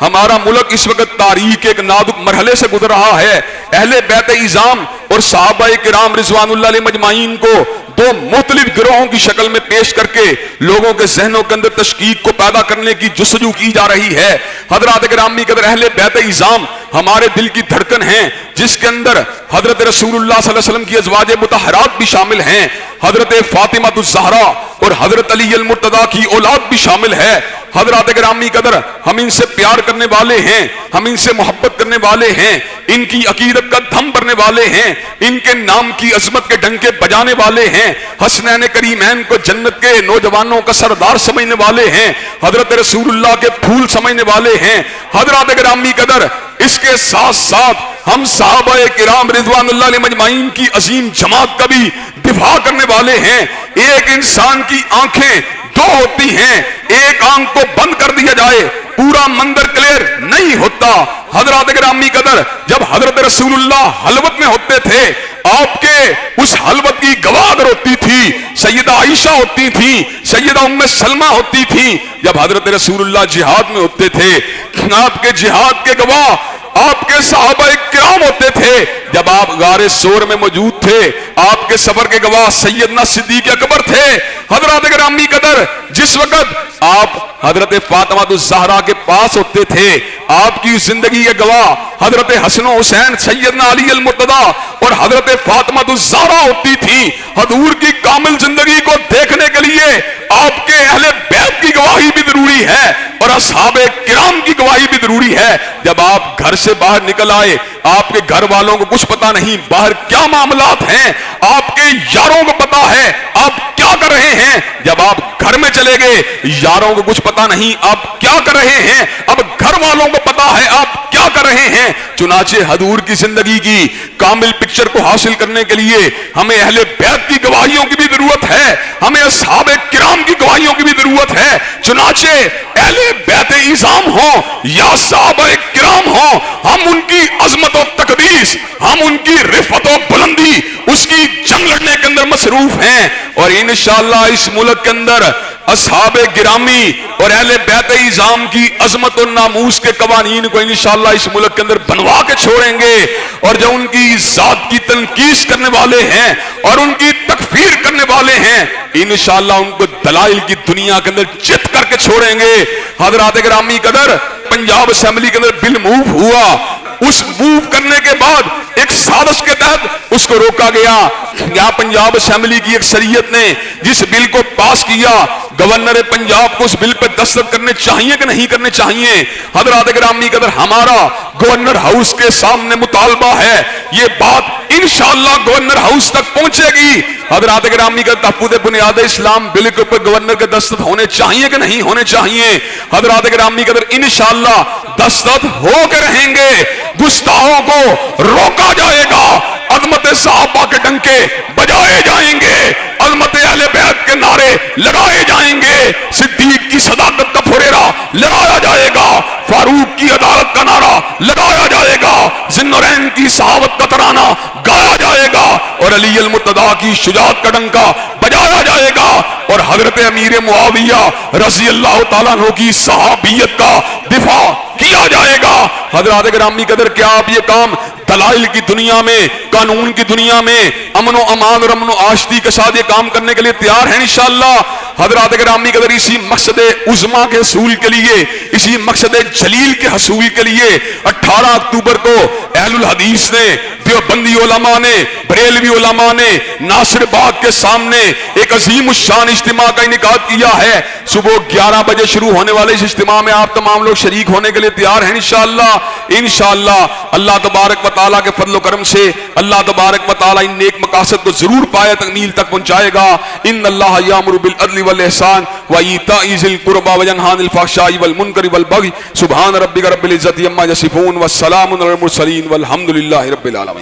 हमारा मुल्क इस वक्त तारीख के एक नाजुक मरहले से गुजर रहा है। अहले बैत इज़ाम और सहाबाए किराम रिज़वानुल्लाह अलैहिम अजमाइन को दो मुख्तलिफ गिरोहों की शक्ल में पेश करके लोगों के जहनों के अंदर तशकीक को पैदा करने की जुस्तजू की जा रही है। हजरात गिरामी कदर, अहले बैत इज़ाम हमारे दिल की धड़कन है, जिसके अंदर हजरत रसूलुल्लाह सल्लल्लाहु अलैहि वसल्लम की अज़वाजे मुतहरात भी शामिल हैं, हजरत फातिमातुज़ ज़हरा और हजरत अली अल मुर्तदा की औलाद भी शामिल है। हजरात गिरामी कदर, हम इनसे प्यार करने वाले हैं, हम इनसे मोहब्बत करने वाले हैं, इनकी अकीदत का दम भरने वाले हैं, इनके नाम की अजमत के डंके बजाने वाले हैं, हसनैन करीमैन को जन्नत के नौजवानों का सरदार समझने वाले हैं, हजरत रसूलुल्लाह के फूल समझने वाले हैं। हजरात गिरामी कदर, इसके साथ साथ हम सहाबाए किराम रिज़वानुल्लाह अलैहिम अजमाइन की अजीम जमात का भी दिफा करने वाले हैं। एक इंसान की आंखें दो होती हैं, एक आंख को बंद कर दिया जाए पूरा मंदिर क्लियर नहीं होता। हजरत गिरामी कदर, जब हजरत रसूलुल्लाह हलवत में होते थे, आपके उस हलवत की गवाह अगर होती थी सैयदा आयशा होती थी, सैयदा उम्मे सलमा होती थी। जब हजरत रसूलुल्लाह जिहाद में होते थे, आपके जिहाद के गवाह आपके सहाबाए किराम होते थे। जब आप गारे सोर में मौजूद थे, आपके सफर के गवाह सैयदना सिद्दीक अकबर थे। हजरत गिरामी कदर, जिस वक्त आप हजरत फातिमातुज़ ज़हरा के पास होते थे, आपकी जिंदगी के गवाह हजरत हसन हुसैन, सैयदना अली अल मुर्तदा और हजरत फातिमातुज़ ज़हरा होती थी। हुजूर की कामिल जिंदगी को देखने के लिए आपके अहले बैत की गवाही भी जरूरी है और असहाबे किराम की गवाही भी जरूरी है। जब आप घर से बाहर निकल आए, आपके घर वालों को कुछ पता नहीं बाहर क्या मामलात हैं, आपके यारों को पता है आप क्या कर रहे हैं। जब आप घर में चले गए, यारों को कुछ पता नहीं आप क्या कर रहे हैं, अब घर वालों को पता है आप क्या कर रहे हैं। चुनाचे हुजूर की जिंदगी की कामिल पिक्चर को हासिल करने के लिए हमें अहले बैत की गवाहियों की भी जरूरत है, हमें असहाबे किराम की गवाहियों की भी जरूरत है। चुनाचे अहले बैत इज़ाम हो या सहाबाए किराम हो, हम उनकी अजमत और तकदीस, हम उनकी रिफत और बुलंदी, उसकी जंग लड़ने के अंदर मसरूफ हैं। और इंशाअल्लाह इस मुल्क के अंदर असहाबे गिरामी और अहले बैत इज़ाम की अजमत और नामूस के कवानीन को इंशाअल्लाह इस मुल्क के अंदर बनवा के छोड़ेंगे। और जो उनकी जात की तनकीस करने वाले हैं और उनकी तकफीर करने वाले हैं, इंशाअल्लाह उनको दलाइल की दुनिया के अंदर चित करके छोड़ेंगे। हजरात गिरामी कदर, पंजाब असेंबली के अंदर बिल मूव हुआ, उस मूव करने के बाद एक साजिश के तहत उसको रोका गया। यहां पंजाब असेंबली की एक शरीयत ने जिस बिल को पास किया, गवर्नर पंजाब को उस बिल पर दस्तखत करने चाहिए कि नहीं करने चाहिए। हजरात गिरामी कदर, हमारा गवर्नर हाउस के सामने मुतालबा है, ये बात इंशाअल्लाह गवर्नर हाउस तक पहुंचेगी। हजरात गिरामी का तहफ़्फ़ुज़ बुनियाद इस्लाम बिल के ऊपर गवर्नर के दस्तखत होने चाहिए कि नहीं होने चाहिए। हजरात गिरामी कदर, इंशाअल्लाह दस्तखत हो के रहेंगे, गुस्ताखों को रोका जाएगा, अज़मत सहाबा के डंके बजाए जाएंगे, अज़मत अहले बैत के नारे लगाए जाएंगे, सिद्दीक की सदाकत का फुरेरा लगाया जाएगा, फारूक की अदालत का नारा लगाया जाएगा, ज़िन्नुरैन की सहावत का तराना गाया जाएगा और अली अल मुर्तदा की शुजाअत का डंका बजाया जाएगा और हजरत अमीर मुआविया रज़ी अल्लाह तआला अन्हु की सहाबियत का दिफा किया जाएगा। हजरात गिरामी कदर, क्या आप ये काम दलाइल की दुनिया में, कानून की दुनिया में, अमन व अमान और अमन व आशती के साथ ये काम करने के लिए तैयार हैं इंशाअल्लाह। हजरात गिरामी कदर, इसी मकसद उज़्मा के हसूल के लिए, इसी मकसद जलील के हसूल के लिए 18 अक्टूबर को अहलुल हदीस ने, देवबंदी उलमा ने, बरेलवी उलमा ने नासिर बाग के सामने एक अजीम शान इज्तिमा का इनेकाद किया है। सुबह 11 बजे शुरू होने वाले इस इज्तिमा में आप तमाम लोग शरीक होने के लिए तैयार हैं इंशाअल्लाह। इंशाअल्लाह अल्लाह तबारक व तआला के फजल करम से अल्लाह तबारक व तआला इन नेक मकासद को जरूर पाए तकमील तक पहुंचाएगा। इन्नल्लाह यामुरु बिल अदलि वल इहसान व ईताइ ज़िल कुर्बा व यनहा अनिल फ़हशाइ वल मुनकरि वल बग़य। सुब्हान रब्बिका रब्बिल इज़्ज़ति अम्मा यसिफून व सलामुन अलल मुरसलीन वल्हम्दुलिल्लाहि रब्बिल आलमीन।